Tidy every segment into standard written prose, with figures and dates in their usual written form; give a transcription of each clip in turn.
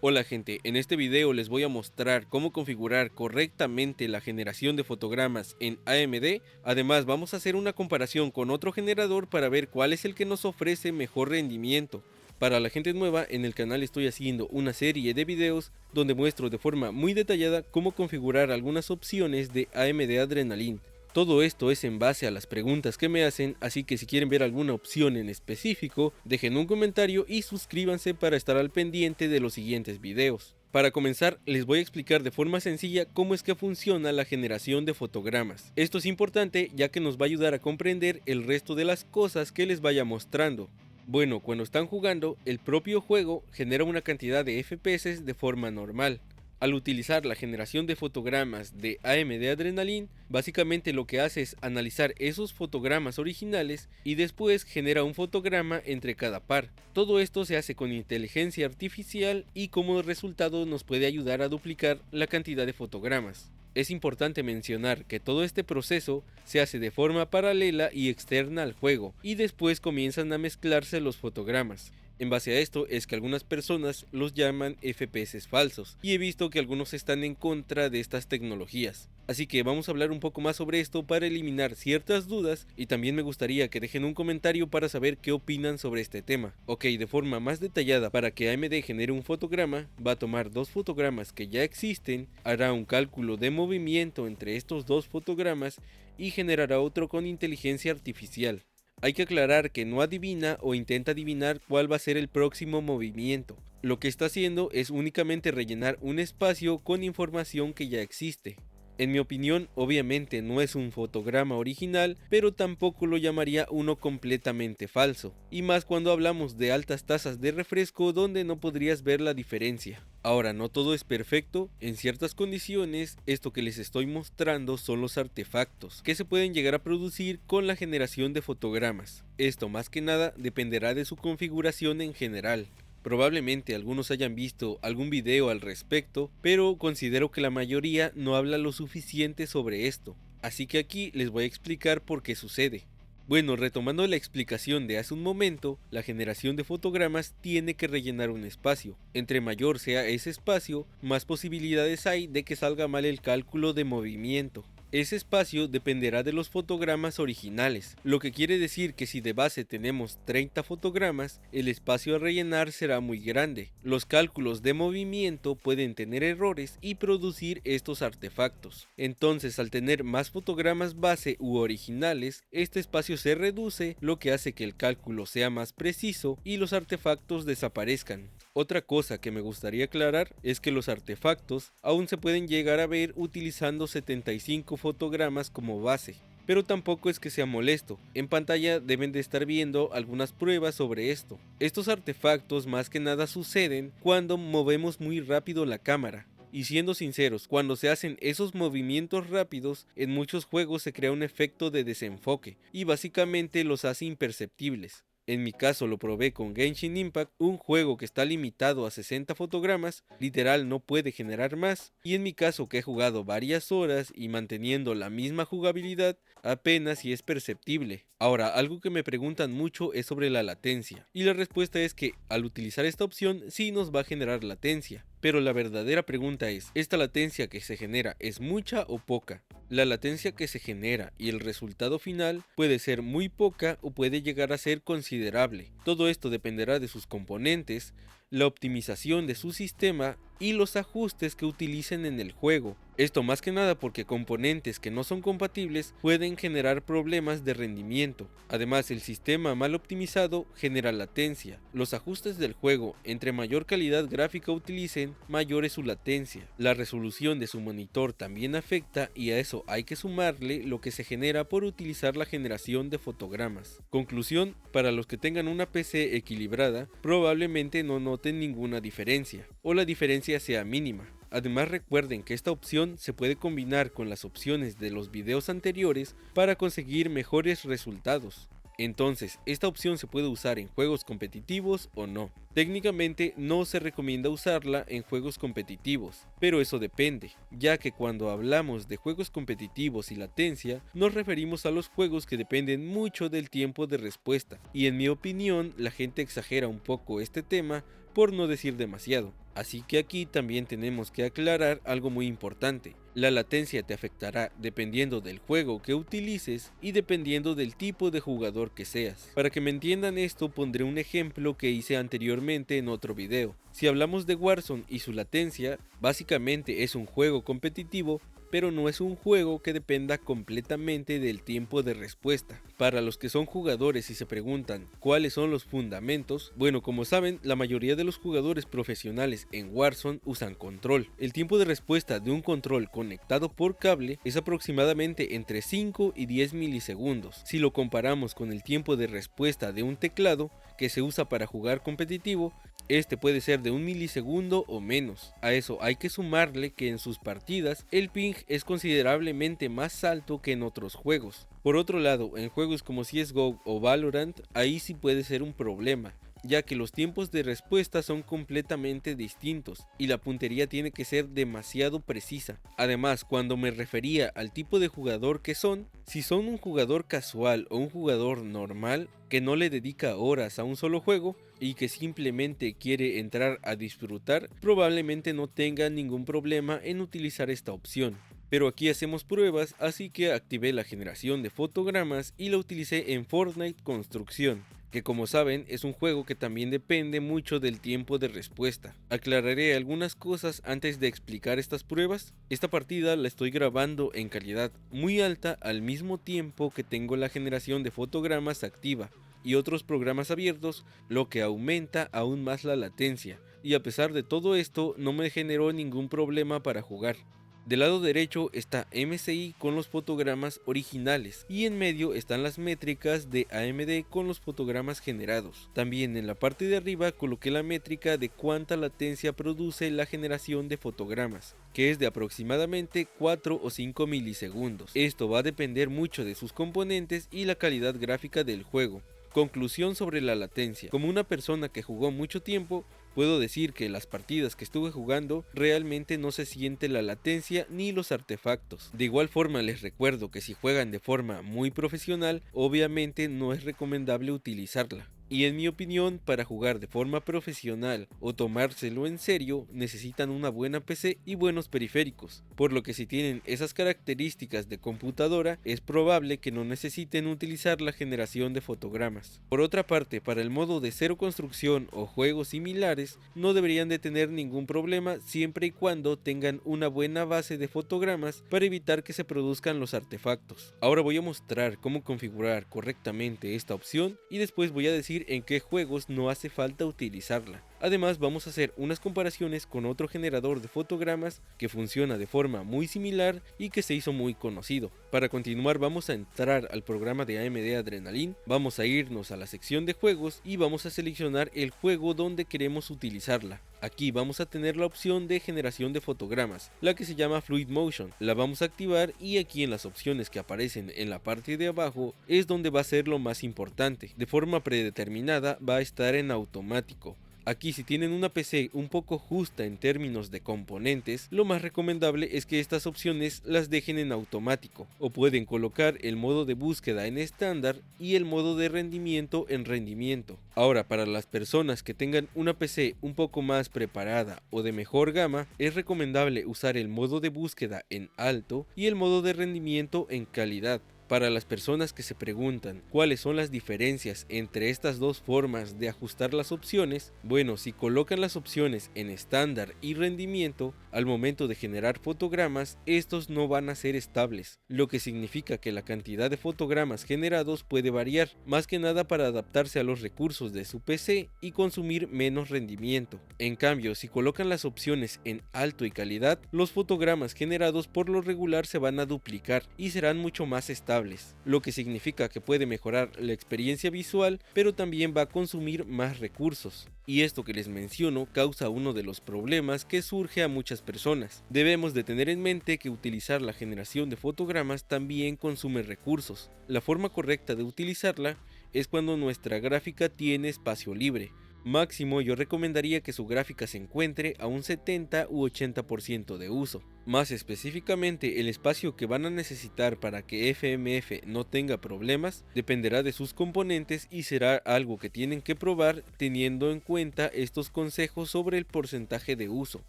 Hola gente, en este video les voy a mostrar cómo configurar correctamente la generación de fotogramas en AMD. Además vamos a hacer una comparación con otro generador para ver cuál es el que nos ofrece mejor rendimiento. Para la gente nueva, en el canal estoy haciendo una serie de videos donde muestro de forma muy detallada cómo configurar algunas opciones de AMD Adrenalin. Todo esto es en base a las preguntas que me hacen, así que si quieren ver alguna opción en específico, dejen un comentario y suscríbanse para estar al pendiente de los siguientes videos. Para comenzar, les voy a explicar de forma sencilla cómo es que funciona la generación de fotogramas. Esto es importante ya que nos va a ayudar a comprender el resto de las cosas que les vaya mostrando. Bueno, cuando están jugando, el propio juego genera una cantidad de FPS de forma normal. Al utilizar la generación de fotogramas de AMD Adrenalin, básicamente lo que hace es analizar esos fotogramas originales y después genera un fotograma entre cada par. Todo esto se hace con inteligencia artificial y como resultado nos puede ayudar a duplicar la cantidad de fotogramas. Es importante mencionar que todo este proceso se hace de forma paralela y externa al juego, y después comienzan a mezclarse los fotogramas. En base a esto es que algunas personas los llaman FPS falsos, y he visto que algunos están en contra de estas tecnologías. Así que vamos a hablar un poco más sobre esto para eliminar ciertas dudas, y también me gustaría que dejen un comentario para saber qué opinan sobre este tema. Ok, de forma más detallada, para que AMD genere un fotograma, va a tomar dos fotogramas que ya existen, hará un cálculo de movimiento entre estos dos fotogramas y generará otro con inteligencia artificial. Hay que aclarar que no adivina o intenta adivinar cuál va a ser el próximo movimiento. Lo que está haciendo es únicamente rellenar un espacio con información que ya existe. En mi opinión, obviamente no es un fotograma original, pero tampoco lo llamaría uno completamente falso, y más cuando hablamos de altas tasas de refresco donde no podrías ver la diferencia. Ahora, no todo es perfecto, en ciertas condiciones esto que les estoy mostrando son los artefactos que se pueden llegar a producir con la generación de fotogramas. Esto más que nada dependerá de su configuración en general. Probablemente algunos hayan visto algún video al respecto, pero considero que la mayoría no habla lo suficiente sobre esto, así que aquí les voy a explicar por qué sucede. Bueno, retomando la explicación de hace un momento, la generación de fotogramas tiene que rellenar un espacio. Entre mayor sea ese espacio, más posibilidades hay de que salga mal el cálculo de movimiento. Ese espacio dependerá de los fotogramas originales, lo que quiere decir que si de base tenemos 30 fotogramas, el espacio a rellenar será muy grande. Los cálculos de movimiento pueden tener errores y producir estos artefactos. Entonces, al tener más fotogramas base u originales, este espacio se reduce, lo que hace que el cálculo sea más preciso y los artefactos desaparezcan. Otra cosa que me gustaría aclarar es que los artefactos aún se pueden llegar a ver utilizando 75 fotogramas como base, pero tampoco es que sea molesto. En pantalla deben de estar viendo algunas pruebas sobre esto. Estos artefactos más que nada suceden cuando movemos muy rápido la cámara. Y siendo sinceros, cuando se hacen esos movimientos rápidos, en muchos juegos se crea un efecto de desenfoque y básicamente los hace imperceptibles. En mi caso lo probé con Genshin Impact, un juego que está limitado a 60 fotogramas, literal no puede generar más, y en mi caso que he jugado varias horas y manteniendo la misma jugabilidad, apenas si es perceptible. Ahora, algo que me preguntan mucho es sobre la latencia, y la respuesta es que al utilizar esta opción sí nos va a generar latencia. Pero la verdadera pregunta es, ¿esta latencia que se genera es mucha o poca? La latencia que se genera y el resultado final puede ser muy poca o puede llegar a ser considerable. Todo esto dependerá de sus componentes, la optimización de su sistema y los ajustes que utilicen en el juego. Esto más que nada porque componentes que no son compatibles pueden generar problemas de rendimiento. Además, el sistema mal optimizado genera latencia. Los ajustes del juego, entre mayor calidad gráfica utilicen, mayor es su latencia. La resolución de su monitor también afecta y a eso hay que sumarle lo que se genera por utilizar la generación de fotogramas. Conclusión, para los que tengan una PC equilibrada, probablemente no noten ninguna diferencia, o la diferencia sea mínima. Además recuerden que esta opción se puede combinar con las opciones de los videos anteriores para conseguir mejores resultados. Entonces, esta opción se puede usar en juegos competitivos o no. Técnicamente no se recomienda usarla en juegos competitivos, pero eso depende, ya que cuando hablamos de juegos competitivos y latencia, nos referimos a los juegos que dependen mucho del tiempo de respuesta, y en mi opinión la gente exagera un poco este tema, por no decir demasiado. Así que aquí también tenemos que aclarar algo muy importante. La latencia te afectará dependiendo del juego que utilices y dependiendo del tipo de jugador que seas. Para que me entiendan esto, pondré un ejemplo que hice anteriormente en otro video. Si hablamos de Warzone y su latencia, básicamente es un juego competitivo, pero no es un juego que dependa completamente del tiempo de respuesta. Para los que son jugadores y se preguntan cuáles son los fundamentos, bueno, como saben, la mayoría de los jugadores profesionales en Warzone usan control. El tiempo de respuesta de un control conectado por cable es aproximadamente entre 5 y 10 milisegundos. Si lo comparamos con el tiempo de respuesta de un teclado que se usa para jugar competitivo, este puede ser de 1 milisegundo o menos. A eso hay que sumarle que en sus partidas el ping es considerablemente más alto que en otros juegos. Por otro lado, en juegos como CSGO o Valorant, ahí sí puede ser un problema, ya que los tiempos de respuesta son completamente distintos y la puntería tiene que ser demasiado precisa. Además, cuando me refería al tipo de jugador que son, si son un jugador casual o un jugador normal que no le dedica horas a un solo juego y que simplemente quiere entrar a disfrutar, probablemente no tenga ningún problema en utilizar esta opción. Pero aquí hacemos pruebas, así que activé la generación de fotogramas y la utilicé en Fortnite Construcción, que como saben es un juego que también depende mucho del tiempo de respuesta. Aclararé algunas cosas antes de explicar estas pruebas. Esta partida la estoy grabando en calidad muy alta al mismo tiempo que tengo la generación de fotogramas activa y otros programas abiertos, lo que aumenta aún más la latencia, y a pesar de todo esto no me generó ningún problema para jugar. Del lado derecho está MSI con los fotogramas originales y en medio están las métricas de AMD con los fotogramas generados. También en la parte de arriba coloqué la métrica de cuánta latencia produce la generación de fotogramas, que es de aproximadamente 4 o 5 milisegundos. Esto va a depender mucho de sus componentes y la calidad gráfica del juego. Conclusión sobre la latencia. Como una persona que jugó mucho tiempo, puedo decir que las partidas que estuve jugando realmente no se siente la latencia ni los artefactos. De igual forma les recuerdo que si juegan de forma muy profesional, obviamente no es recomendable utilizarla. Y en mi opinión, para jugar de forma profesional o tomárselo en serio, necesitan una buena PC y buenos periféricos, por lo que si tienen esas características de computadora, es probable que no necesiten utilizar la generación de fotogramas. Por otra parte, para el modo de cero construcción o juegos similares, no deberían de tener ningún problema siempre y cuando tengan una buena base de fotogramas para evitar que se produzcan los artefactos. Ahora voy a mostrar cómo configurar correctamente esta opción y después voy a decir en qué juegos no hace falta utilizarla. Además vamos a hacer unas comparaciones con otro generador de fotogramas que funciona de forma muy similar y que se hizo muy conocido. Para continuar vamos a entrar al programa de AMD Adrenalin, vamos a irnos a la sección de juegos y vamos a seleccionar el juego donde queremos utilizarla. Aquí vamos a tener la opción de generación de fotogramas, la que se llama Fluid Motion. La vamos a activar y aquí en las opciones que aparecen en la parte de abajo es donde va a ser lo más importante. De forma predeterminada va a estar en automático. Aquí si tienen una PC un poco justa en términos de componentes, lo más recomendable es que estas opciones las dejen en automático, o pueden colocar el modo de búsqueda en estándar y el modo de rendimiento en rendimiento. Ahora, para las personas que tengan una PC un poco más preparada o de mejor gama, es recomendable usar el modo de búsqueda en alto y el modo de rendimiento en calidad. Para las personas que se preguntan cuáles son las diferencias entre estas dos formas de ajustar las opciones, bueno, si colocan las opciones en estándar y rendimiento, al momento de generar fotogramas, estos no van a ser estables, lo que significa que la cantidad de fotogramas generados puede variar, más que nada para adaptarse a los recursos de su PC y consumir menos rendimiento. En cambio, si colocan las opciones en alto y calidad, los fotogramas generados por lo regular se van a duplicar y serán mucho más estables, lo que significa que puede mejorar la experiencia visual, pero también va a consumir más recursos. Y esto que les menciono causa uno de los problemas que surge a muchas personas. Debemos de tener en mente que utilizar la generación de fotogramas también consume recursos. La forma correcta de utilizarla es cuando nuestra gráfica tiene espacio libre. Máximo yo recomendaría que su gráfica se encuentre a un 70 u 80% de uso. Más específicamente, el espacio que van a necesitar para que FMF no tenga problemas dependerá de sus componentes y será algo que tienen que probar teniendo en cuenta estos consejos sobre el porcentaje de uso,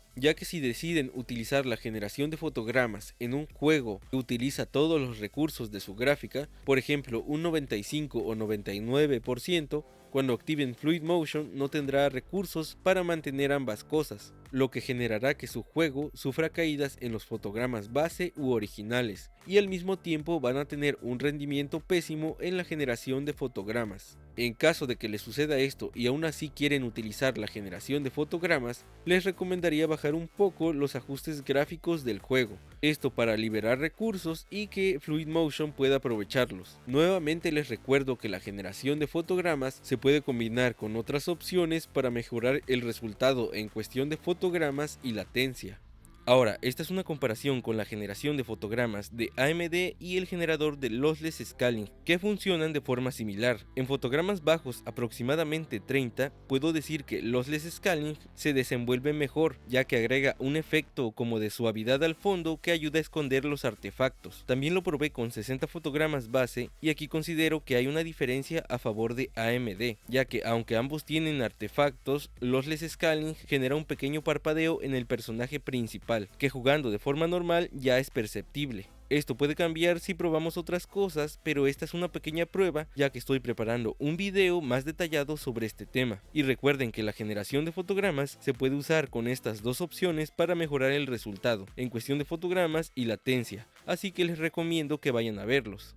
ya que si deciden utilizar la generación de fotogramas en un juego que utiliza todos los recursos de su gráfica, por ejemplo un 95 o 99%, cuando activen Fluid Motion no tendrá recursos para mantener ambas cosas, lo que generará que su juego sufra caídas en los fotogramas base u originales, y al mismo tiempo van a tener un rendimiento pésimo en la generación de fotogramas. En caso de que les suceda esto y aún así quieren utilizar la generación de fotogramas, les recomendaría bajar un poco los ajustes gráficos del juego, esto para liberar recursos y que Fluid Motion pueda aprovecharlos. Nuevamente les recuerdo que la generación de fotogramas se puede combinar con otras opciones para mejorar el resultado en cuestión de fotogramas y latencia. Ahora, esta es una comparación con la generación de fotogramas de AMD y el generador de Lossless Scaling, que funcionan de forma similar. En fotogramas bajos, aproximadamente 30, puedo decir que Lossless Scaling se desenvuelve mejor, ya que agrega un efecto como de suavidad al fondo que ayuda a esconder los artefactos. También lo probé con 60 fotogramas base y aquí considero que hay una diferencia a favor de AMD, ya que aunque ambos tienen artefactos, Lossless Scaling genera un pequeño parpadeo en el personaje principal, que jugando de forma normal ya es perceptible. Esto puede cambiar si probamos otras cosas, pero esta es una pequeña prueba ya que estoy preparando un video más detallado sobre este tema. Y recuerden que la generación de fotogramas se puede usar con estas dos opciones para mejorar el resultado en cuestión de fotogramas y latencia, así que les recomiendo que vayan a verlos.